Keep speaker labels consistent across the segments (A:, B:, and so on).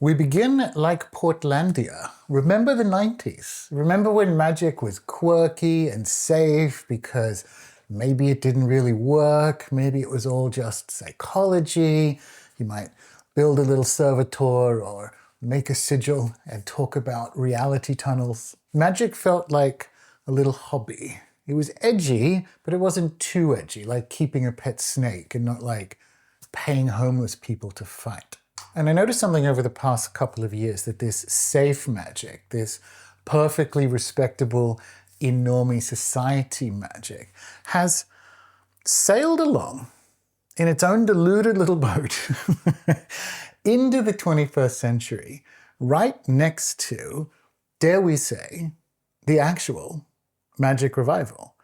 A: We begin like Portlandia. Remember the 90s? Remember when magic was quirky and safe because maybe it didn't really work, maybe it was all just psychology. You might build a little servitor or make a sigil and talk about reality tunnels. Magic felt like a little hobby. It was edgy, but it wasn't too edgy, like keeping a pet snake and not like paying homeless people to fight. And I noticed something over the past couple of years, that this safe magic, this perfectly respectable in normie society magic, has sailed along in its own deluded little boat into the 21st century, right next to, dare we say, the actual magic revival.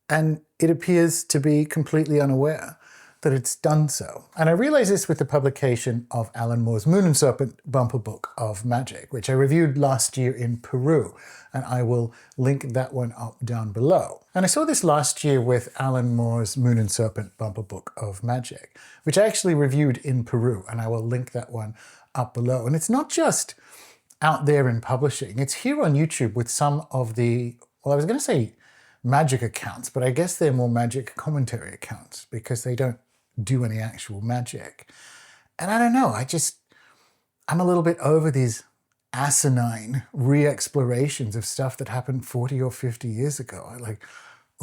A: And it appears to be completely unaware that it's done so. And I realized this with the publication of Alan Moore's Moon and Serpent bumper book of magic, which I reviewed last year in Peru, and I will link that one up down below. And I saw this last year with Alan Moore's Moon and Serpent bumper book of magic, which I actually reviewed in Peru, and I will link that one up below. And it's not just out there in publishing, it's here on YouTube with some of the, well, I was going to say magic accounts, but I guess they're more magic commentary accounts because they don't do any actual magic. And I don't know, I'm a little bit over these asinine re-explorations of stuff that happened 40 or 50 years ago. I like,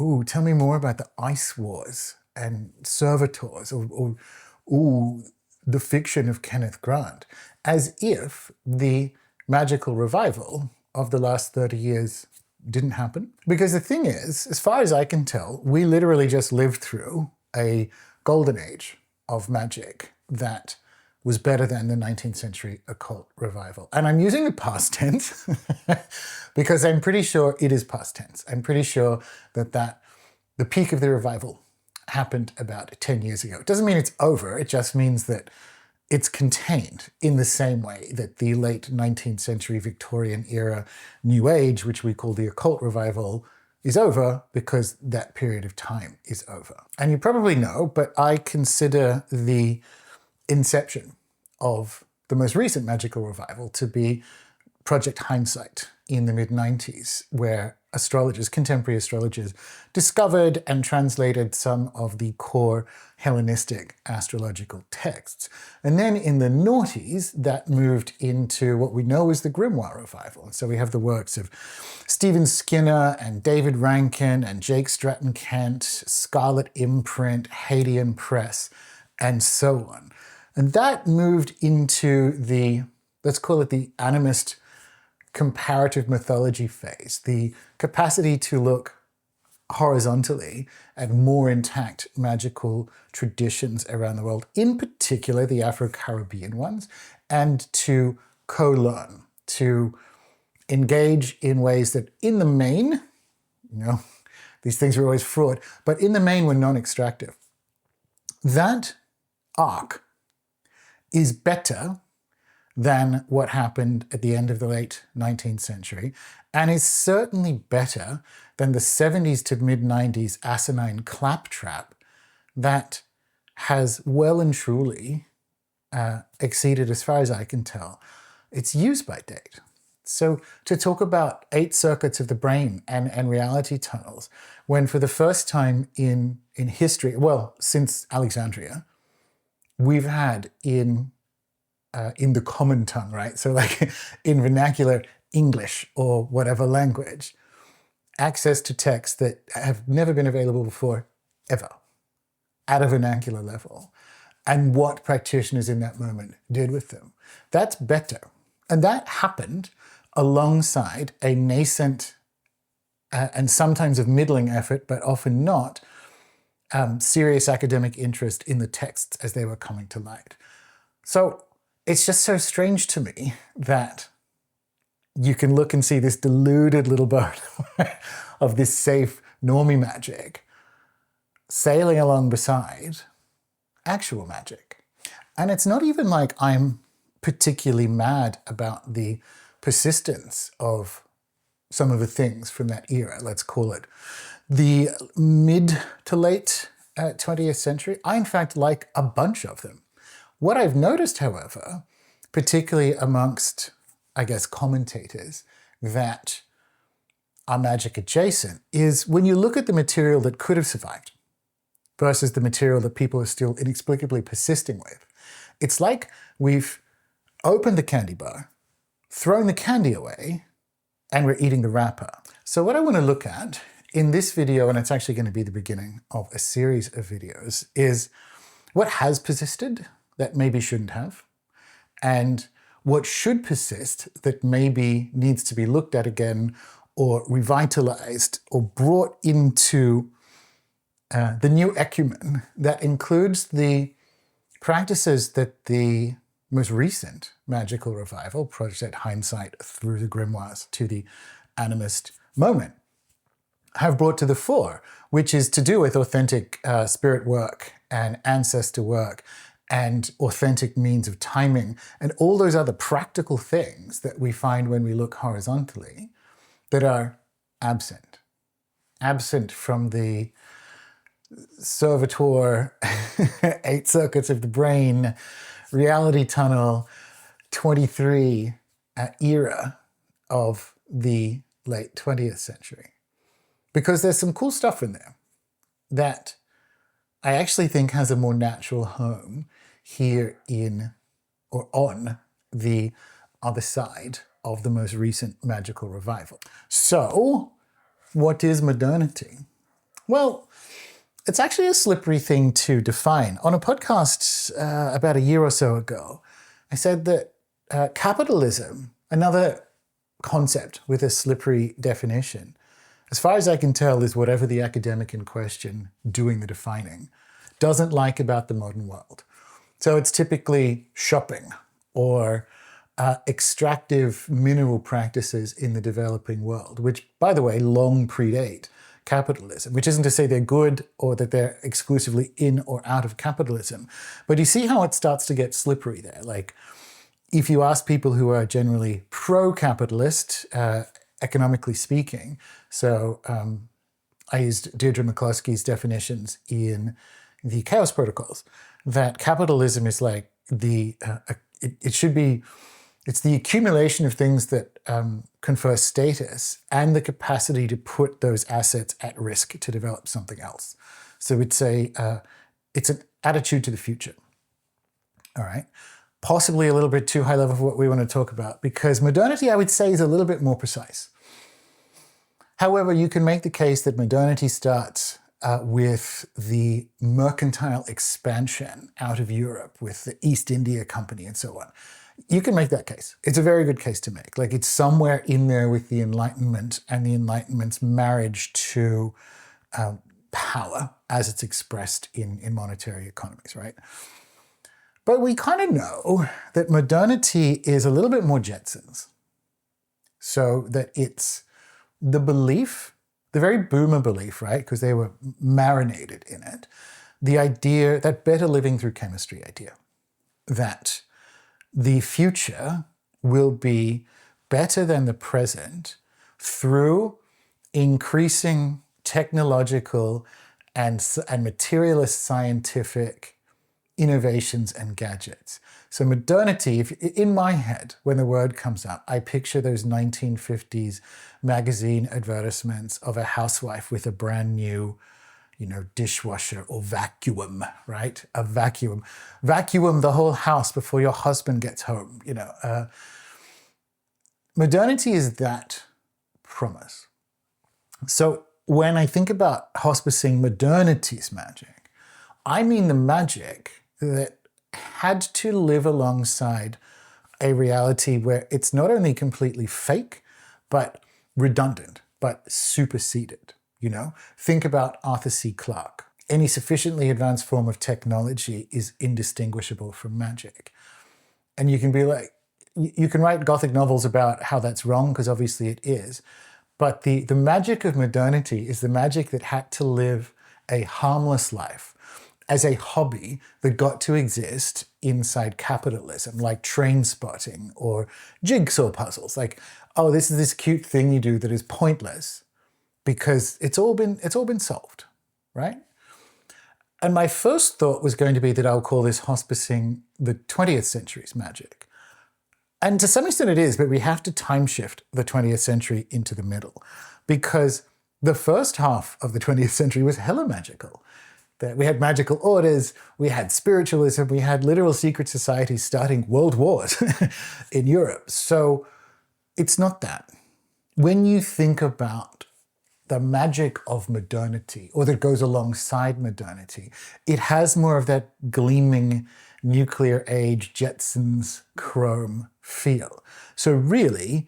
A: ooh, tell me more about the Ice Wars and servitors, or ooh, the fiction of Kenneth Grant, as if the magical revival of the last 30 years didn't happen. Because the thing is, as far as I can tell, we literally just lived through a golden age of magic that was better than the 19th century occult revival. And I'm using the past tense because I'm pretty sure it is past tense. I'm pretty sure that the peak of the revival happened about 10 years ago. It doesn't mean it's over, it just means that it's contained in the same way that the late 19th century Victorian era New Age, which we call the occult revival, is over, because that period of time is over. And you probably know, but I consider the inception of the most recent magical revival to be Project Hindsight in the mid-90s, where astrologers, contemporary astrologers, discovered and translated some of the core Hellenistic astrological texts. And then in the noughties, that moved into what we know as the Grimoire revival. And so we have the works of Stephen Skinner and David Rankin and Jake Stratton Kent, Scarlet Imprint, Hadean Press, and so on. And that moved into the, let's call it the animist comparative mythology phase, the capacity to look horizontally at more intact magical traditions around the world, in particular the Afro-Caribbean ones, and to co-learn, to engage in ways that in the main, you know, these things are always fraught, but in the main were non-extractive. That arc is better than what happened at the end of the late 19th century, and is certainly better than the 70s to mid-90s asinine claptrap that has well and truly exceeded, as far as I can tell, its use-by date. So to talk about 8 circuits of the brain and reality tunnels, when for the first time in history, well, since Alexandria, we've had in the common tongue, right? So like in vernacular English or whatever language, access to texts that have never been available before, ever, at a vernacular level, and what practitioners in that moment did with them. That's better. And that happened alongside a nascent and sometimes of middling effort, but often not, serious academic interest in the texts as they were coming to light. So it's just so strange to me that you can look and see this deluded little boat of this safe normie magic sailing along beside actual magic. And it's not even like I'm particularly mad about the persistence of some of the things from that era, let's call it the mid to late 20th century. I, in fact, like a bunch of them. What I've noticed, however, particularly amongst, I guess, commentators that are magic adjacent, is when you look at the material that could have survived versus the material that people are still inexplicably persisting with, it's like we've opened the candy bar, thrown the candy away, and we're eating the wrapper. So what I want to look at in this video, and it's actually going to be the beginning of a series of videos, is what has persisted that maybe shouldn't have, and what should persist that maybe needs to be looked at again or revitalized or brought into the new ecumen that includes the practices that the most recent magical revival, Project Hindsight through the grimoires to the animist moment, have brought to the fore, which is to do with authentic spirit work and ancestor work and authentic means of timing and all those other practical things that we find when we look horizontally that are absent. Absent from the servitor, 8 circuits of the brain, reality tunnel, 23 era of the late 20th century. Because there's some cool stuff in there that I actually think has a more natural home here in or on the other side of the most recent magical revival. So, what is modernity? Well, it's actually a slippery thing to define. On a podcast about a year or so ago, I said that capitalism, another concept with a slippery definition, as far as I can tell, is whatever the academic in question doing the defining doesn't like about the modern world. So it's typically shopping or extractive mineral practices in the developing world, which, by the way, long predate capitalism, which isn't to say they're good or that they're exclusively in or out of capitalism. But you see how it starts to get slippery there. Like, if you ask people who are generally pro-capitalist, economically speaking, so I used Deirdre McCloskey's definitions in the Chaos Protocols, that capitalism is like it's the accumulation of things that confer status and the capacity to put those assets at risk to develop something else. So it's an attitude to the future. All right. Possibly a little bit too high level for what we want to talk about, because modernity, I would say, is a little bit more precise. However, you can make the case that modernity starts with the mercantile expansion out of Europe with the East India Company and so on. You can make that case. It's a very good case to make. Like, it's somewhere in there with the Enlightenment and the Enlightenment's marriage to power as it's expressed in monetary economies, right? But we kind of know that modernity is a little bit more Jetsons. So that it's the belief, the very boomer belief, right? Because they were marinated in it. The idea, that better living through chemistry idea, that the future will be better than the present through increasing technological and materialist scientific innovations and gadgets. So modernity, in my head, when the word comes up, I picture those 1950s magazine advertisements of a housewife with a brand new, dishwasher or vacuum, right? A vacuum. Vacuum the whole house before your husband gets home, Modernity is that promise. So when I think about hospicing modernity's magic, I mean the magic that had to live alongside a reality where it's not only completely fake, but redundant, but superseded, Think about Arthur C. Clarke. Any sufficiently advanced form of technology is indistinguishable from magic. And you can be like, you can write Gothic novels about how that's wrong, because obviously it is. But the magic of modernity is the magic that had to live a harmless life as a hobby that got to exist inside capitalism, like train spotting or jigsaw puzzles. Like, oh, this is this cute thing you do that is pointless because it's all been solved, right? And my first thought was going to be that I'll call this hospicing the 20th century's magic. And to some extent it is, but we have to time shift the 20th century into the middle, because the first half of the 20th century was hella magical. That we had magical orders, we had spiritualism, we had literal secret societies starting world wars in Europe. So it's not that. When you think about the magic of modernity, or that goes alongside modernity, it has more of that gleaming nuclear age Jetsons chrome feel. So really,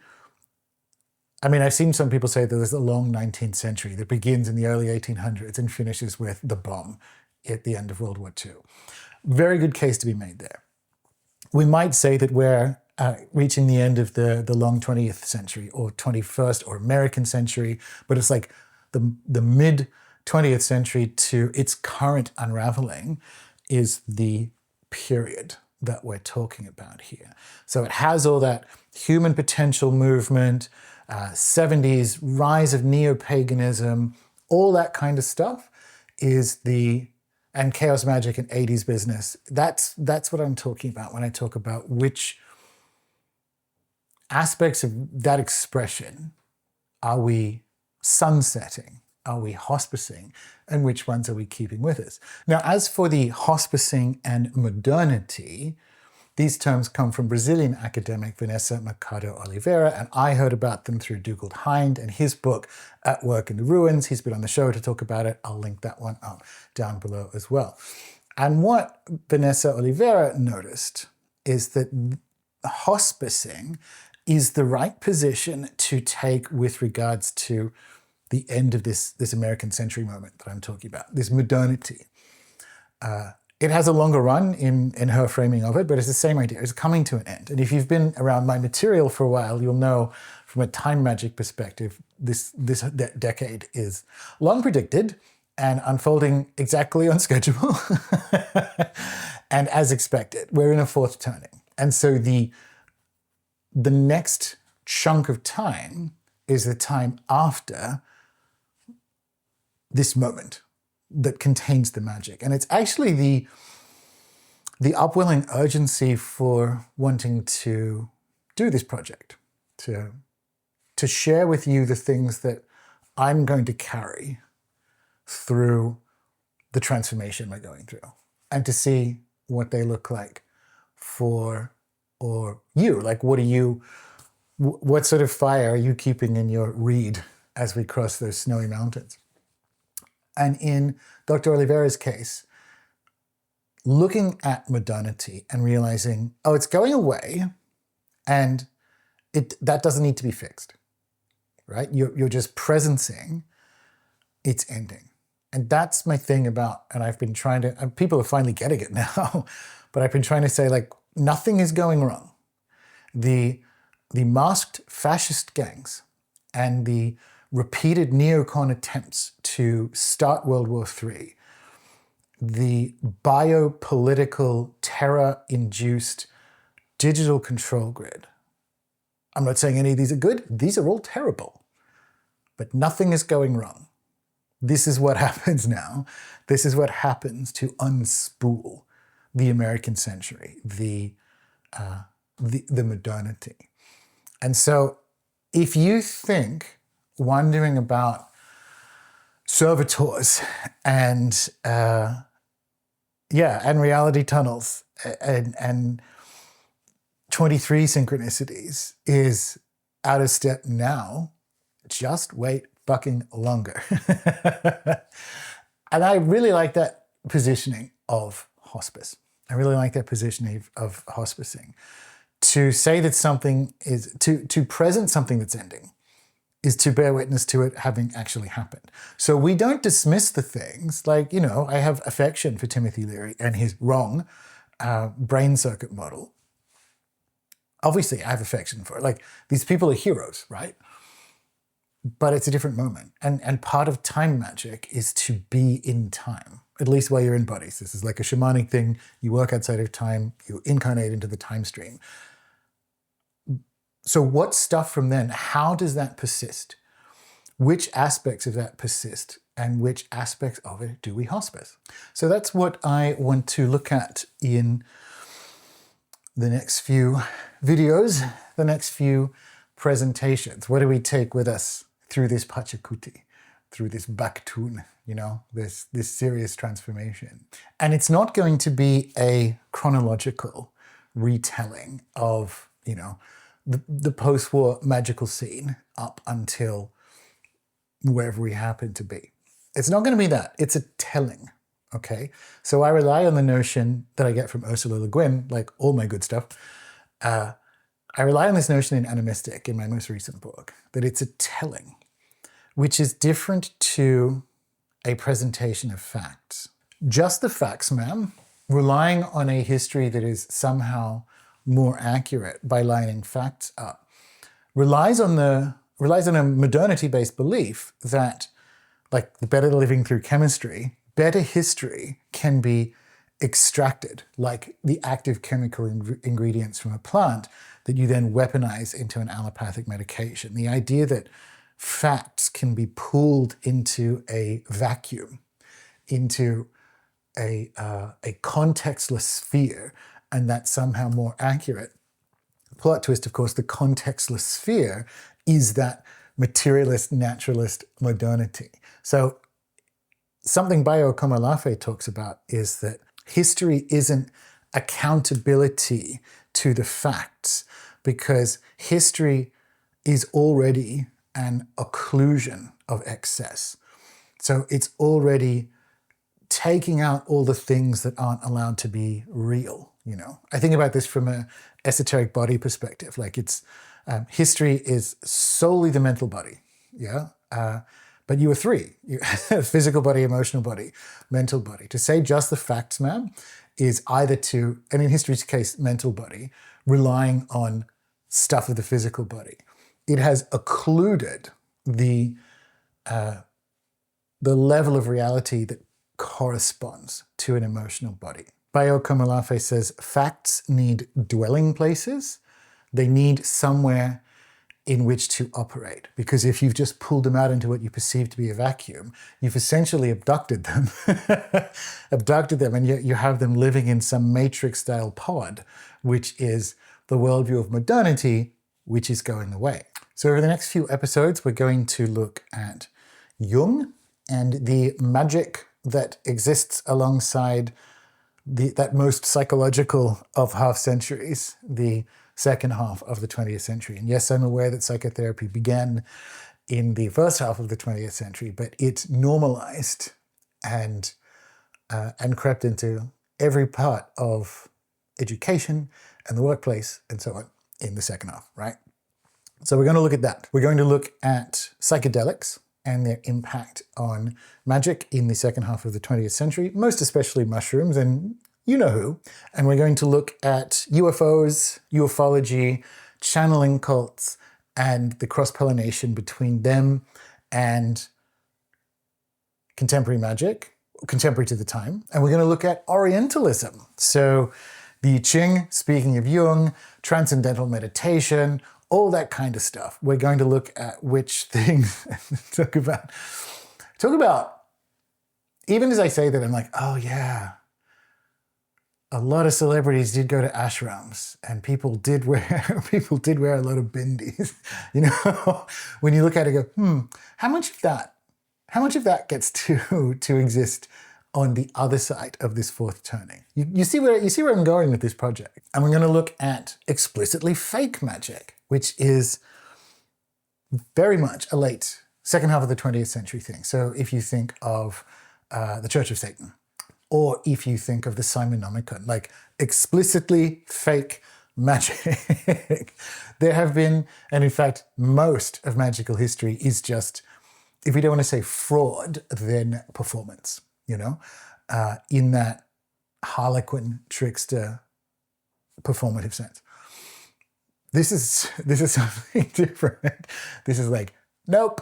A: I mean, I've seen some people say that there's a long 19th century that begins in the early 1800s and finishes with the bomb at the end of World War II. Very good case to be made there. We might say that we're reaching the end of the long 20th century or 21st or American century, but it's like the mid 20th century to its current unraveling is the period that we're talking about here. So it has all that human potential movement, 70s rise of neo-paganism, all that kind of stuff is and chaos magic and 80s business. That's what I'm talking about when I talk about which aspects of that expression are we sunsetting, are we hospicing, and which ones are we keeping with us. Now, as for the hospicing and modernity, these terms come from Brazilian academic Vanessa Mercado Oliveira, and I heard about them through Dougald Hind and his book, At Work in the Ruins. He's been on the show to talk about it. I'll link that one up down below as well. And what Vanessa Oliveira noticed is that hospicing is the right position to take with regards to the end of this American century moment that I'm talking about, this modernity. It has a longer run in her framing of it, but it's the same idea. It's coming to an end. And if you've been around my material for a while, you'll know from a time magic perspective, this decade is long predicted and unfolding exactly on schedule and as expected. We're in a fourth turning. And so the next chunk of time is the time after this moment that contains the magic. And it's actually the upwelling urgency for wanting to do this project, to share with you the things that I'm going to carry through the transformation we're going through, and to see what they look like for you. Like, what sort of fire are you keeping in your reed as we cross those snowy mountains? And in Dr. Oliveira's case, looking at modernity and realizing, oh, it's going away, and that doesn't need to be fixed, right? You're just presencing its ending. And that's my thing about, and I've been trying to, and people are finally getting it now, but I've been trying to say, like, nothing is going wrong. The masked fascist gangs and the repeated neocon attempts to start World War III, the biopolitical terror-induced digital control grid. I'm not saying any of these are good. These are all terrible. But nothing is going wrong. This is what happens now. This is what happens to unspool the American century, the modernity. And so if you think wondering about servitors and reality tunnels and 23 synchronicities is out of step now, just wait fucking longer. And I really like that positioning of hospice. I really like that positioning of hospicing. To say that something is, to present something that's ending is to bear witness to it having actually happened. So we don't dismiss the things like, I have affection for Timothy Leary and his wrong brain circuit model. Obviously, I have affection for it. Like, these people are heroes, right? But it's a different moment. And part of time magic is to be in time, at least while you're in bodies. This is like a shamanic thing. You work outside of time. You incarnate into the time stream. So what stuff from then, how does that persist? Which aspects of that persist? And which aspects of it do we hospice? So that's what I want to look at in the next few videos, the next few presentations. What do we take with us through this Pachacuti, through this Baktun, you know, this serious transformation? And it's not going to be a chronological retelling of, you know, the post-war magical scene up until wherever we happen to be. It's not going to be that. It's a telling, okay? So I rely on the notion that I get from Ursula Le Guin, like all my good stuff. I rely on this notion in Animistic, in my most recent book, that it's a telling, which is different to a presentation of facts. Just the facts, ma'am, relying on a history that is somehow more accurate by lining facts up, relies on a modernity-based belief that, like the better living through chemistry, better history can be extracted, like the active chemical ingredients from a plant that you then weaponize into an allopathic medication. The idea that facts can be pulled into a vacuum, into a contextless sphere, and that's somehow more accurate. Plot twist, of course, the contextless sphere is that materialist, naturalist modernity. So something Bayo Komalafe talks about is that history isn't accountability to the facts, because history is already an occlusion of excess. So it's already taking out all the things that aren't allowed to be real, you know. I think about this from an esoteric body perspective. Like it's, history is solely the mental body, yeah? But you are three, physical body, emotional body, mental body. To say just the facts, ma'am, is either to, and in history's case, mental body, relying on stuff of the physical body. It has occluded the level of reality that corresponds to an emotional body. Bayo Komalafe says facts need dwelling places. They need somewhere in which to operate, because if you've just pulled them out into what you perceive to be a vacuum, you've essentially abducted them, and yet you have them living in some matrix-style pod, which is the worldview of modernity, which is going away. So over the next few episodes, we're going to look at Jung and the magic that exists alongside that most psychological of half centuries, the second half of the 20th century. And yes, I'm aware that psychotherapy began in the first half of the 20th century, but it normalized and crept into every part of education and the workplace and so on in the second half, right? So we're going to look at that. We're going to look at psychedelics and their impact on magic in the second half of the 20th century, most especially mushrooms and you know who. And we're going to look at UFOs, ufology, channeling cults, and the cross-pollination between them and contemporary magic, contemporary to the time. And we're going to look at Orientalism. So the I Ching, speaking of Jung, transcendental meditation, all that kind of stuff. We're going to look at which things, talk about, even as I say that, I'm like, oh yeah, a lot of celebrities did go to ashrams and people did wear a lot of bindis. You know, when you look at it, you go, how much of that gets to exist on the other side of this fourth turning? You see where I'm going with this project. And we're going to look at explicitly fake magic, which is very much a late second half of the 20th century thing. So if you think of the Church of Satan, or if you think of the Simonomicon, like explicitly fake magic. There have been, and in fact, most of magical history is just, if we don't want to say fraud, then performance, you know, in that harlequin, trickster, performative sense. This is something different. This is like, nope,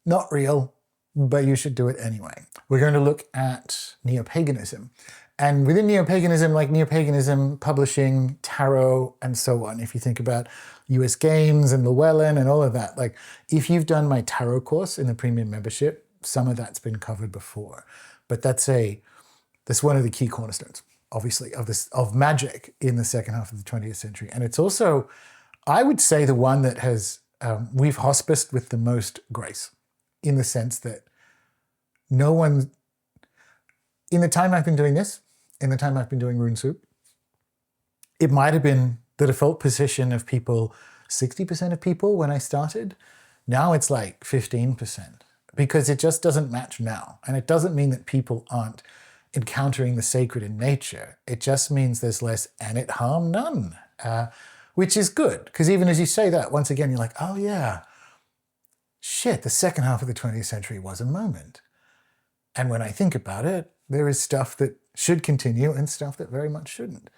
A: not real, but you should do it anyway. We're going to look at neo-paganism. And within neo-paganism, like neo-paganism, publishing, tarot, and so on. If you think about US Games and Llewellyn and all of that, like if you've done my tarot course in the premium membership, some of that's been covered before. But that's one of the key cornerstones obviously, of magic in the second half of the 20th century. And it's also, I would say, the one that has, we've hospiced with the most grace, in the sense that no one, in the time I've been doing this, in the time I've been doing Rune Soup, it might have been the default position of people, 60% of people when I started. Now it's like 15%, because it just doesn't match now. And it doesn't mean that people aren't encountering the sacred in nature. It just means there's less and it harm none, which is good. Because even as you say that, once again, you're like, oh yeah, shit, the second half of the 20th century was a moment. And when I think about it, there is stuff that should continue and stuff that very much shouldn't.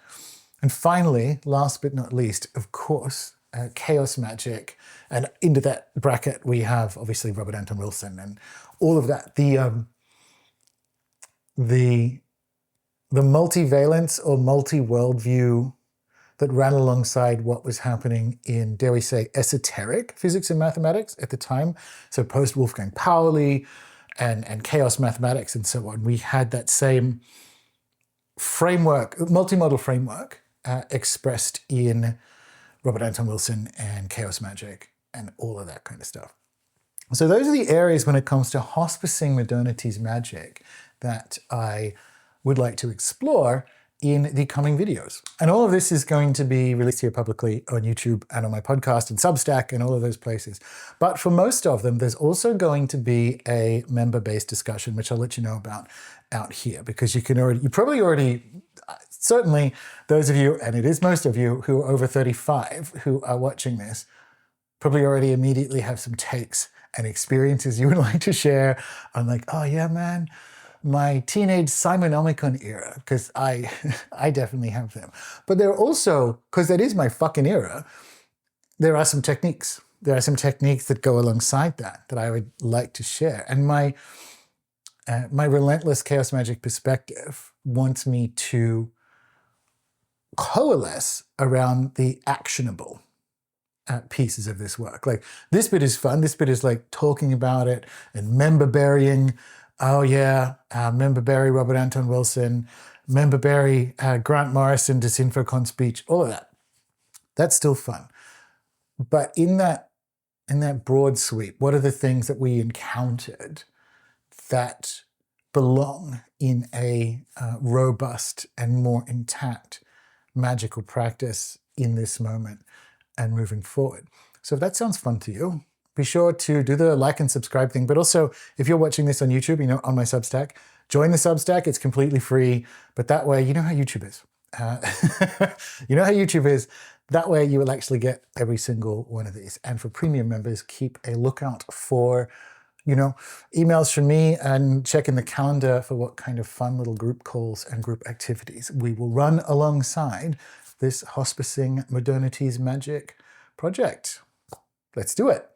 A: And finally, last but not least, of course, chaos magic. And into that bracket, we have obviously Robert Anton Wilson and all of that. The multivalence or multi-worldview that ran alongside what was happening in, dare we say, esoteric physics and mathematics at the time. So post Wolfgang Pauli and chaos mathematics and so on. We had that same framework, multimodal framework, expressed in Robert Anton Wilson and chaos magic and all of that kind of stuff. So those are the areas when it comes to hospicing modernity's magic that I would like to explore in the coming videos. And all of this is going to be released here publicly on YouTube and on my podcast and Substack and all of those places. But for most of them, there's also going to be a member-based discussion, which I'll let you know about out here, because you probably already, certainly those of you, and it is most of you who are over 35 who are watching this, probably already immediately have some takes and experiences you would like to share. I'm like, oh yeah, man, my teenage Simon Omicron era, because I definitely have them. But there are also, because that is my fucking era, there are some techniques. There are some techniques that go alongside that I would like to share. And my relentless chaos magic perspective wants me to coalesce around the actionable pieces of this work. Like, this bit is fun. This bit is like talking about it and member burying. Oh yeah, member bury Robert Anton Wilson, member bury Grant Morrison, Disinfocon speech, all of that. That's still fun. But in that broad sweep, what are the things that we encountered that belong in a robust and more intact magical practice in this moment and moving forward? So if that sounds fun to you, be sure to do the like and subscribe thing. But also, if you're watching this on YouTube, on my Substack, join the Substack. It's completely free. But that way, you know how YouTube is. You know how YouTube is. That way, you will actually get every single one of these. And for premium members, keep a lookout for, emails from me, and check in the calendar for what kind of fun little group calls and group activities we will run alongside this Hospicing Modernity's Magic project. Let's do it.